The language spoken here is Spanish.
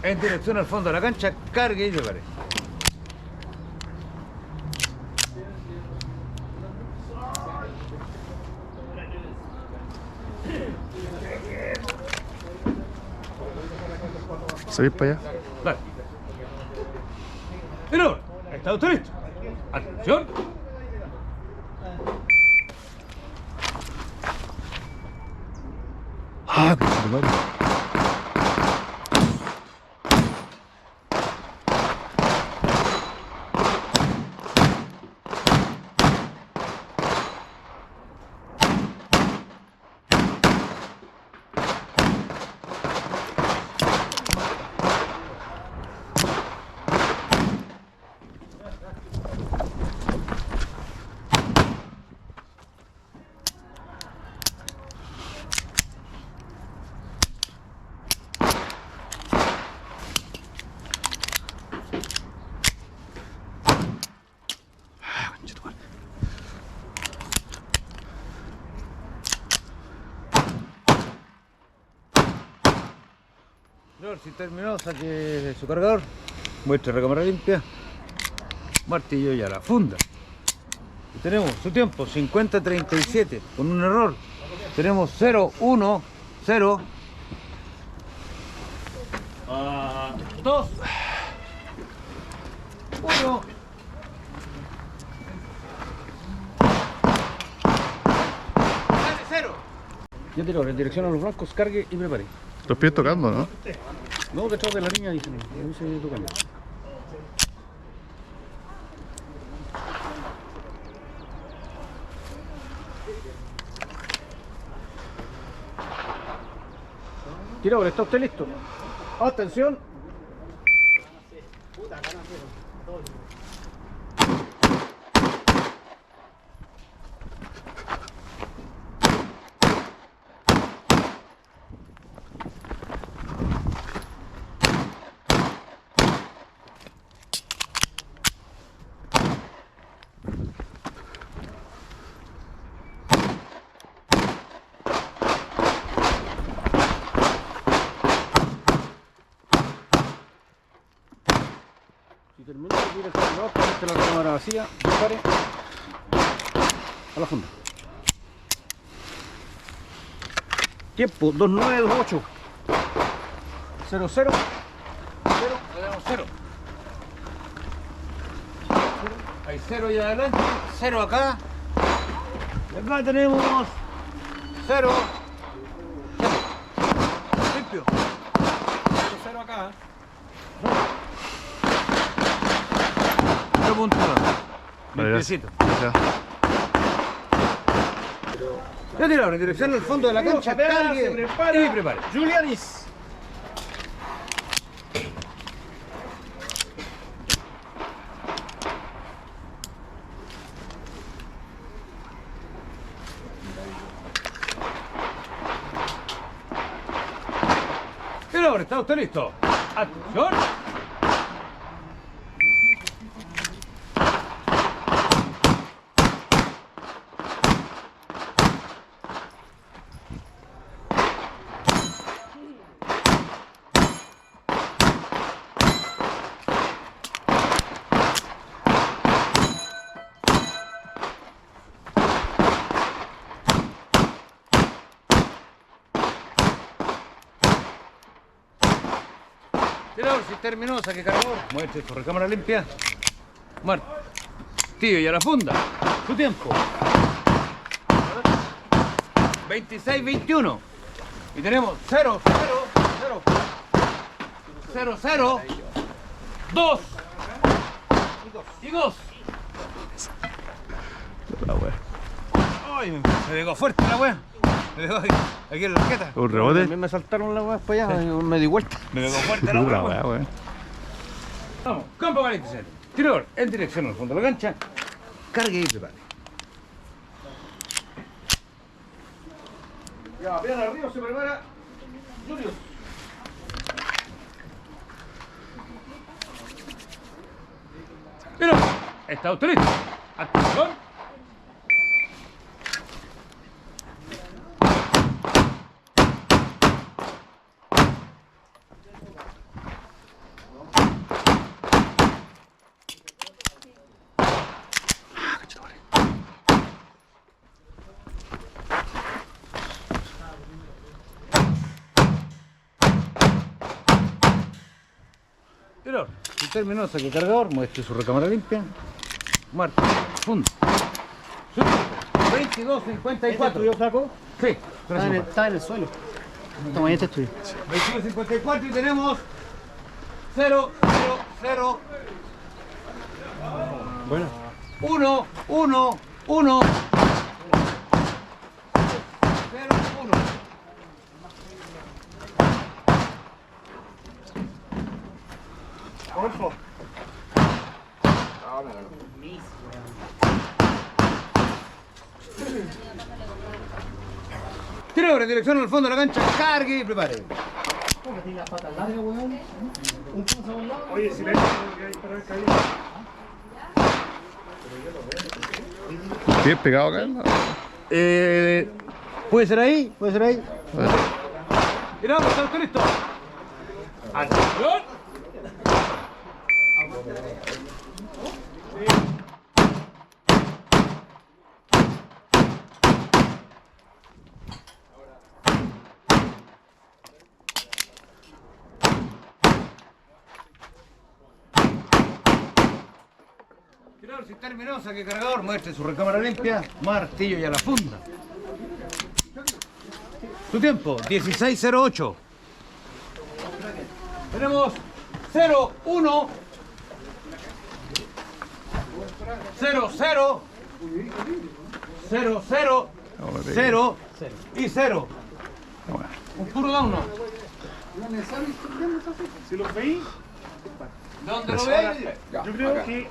en dirección al fondo de la cancha, cargue y prepare. ¿Seguís para allá? Dale. Pero, ¿está usted listo? Atención. ¡Ah, qué madre! Señor, si terminó, saque su cargador, muestre la cámara limpia, martillo y a la funda. Y tenemos su tiempo, 50:37, con un error. Tenemos 0, 1, 0, 2, 1. Sale 0. Ya tiró, en dirección a los blancos, cargue y prepare. Los pies tocando, ¿no? No, detrás de la línea dice tocando. Tirador, ¿está usted listo? Atención. Si terminó de tirar el cargador, ponete la cámara vacía, dispare a la funda. Tiempo 2928 00 0 0. Hay 0 ahí adelante, 0 acá. Y acá tenemos 0. Limpio. 0 acá. 0.2. Limpiecito. Ya. Ya tiraron en dirección al fondo de la cancha, cargue y prepare. Julianis. Y ahora, ¿está usted listo? ¡Atención! Tirador, si terminó, saque cargador. Muestre su recámara limpia. Martillo y a la funda. Su tiempo. 26:21. Y tenemos 0, 0, 0, 0, 0, 2 y 2. La wea. Ay, me pegó fuerte la wea. Me pegó aquí en la raqueta. ¿Un rebote? También me saltaron las weas para allá, me di vuelta. Me pegó fuerte la La wea. wea, weón. Vamos, campo 46. Tirador, en dirección al fondo de la cancha. Cargue y prepare. Ya, bien arriba se prepara Julius. Pero, ¿está usted listo? Atención. Tirador, si terminó, saque cargador, muestre su recámara limpia. Martillo, funda. 22.54. ¿Tuyo, flaco? Sí, gracias. Está en el suelo. Toma, este es tuyo. 22.54 y tenemos 0, 0, 0. Bueno. 1, 1, 1. 0, 1. Rodolfo. Tirador en dirección al fondo de la cancha, cargue y prepare. ¿Cómo tiene las patas largas, weón? Un punto a un lado. Oye, silencio, que hay que disparar caída. ¿Tienes pegado acá? ¿No? ¿Puede ser ahí? ¿Puede ser ahí? A ver. Tiramos, ¿estás listo? ¡Atención! Tirador, si terminó, saque cargador, muestre su recámara limpia, martillo y a la funda. Su tiempo, 16:08. Tenemos 0, 1, 0, 0, 0, 0, 0 y 0. Bueno. Un puro down, ¿no? Si los veis, ¿Dónde lo veis? yo creo que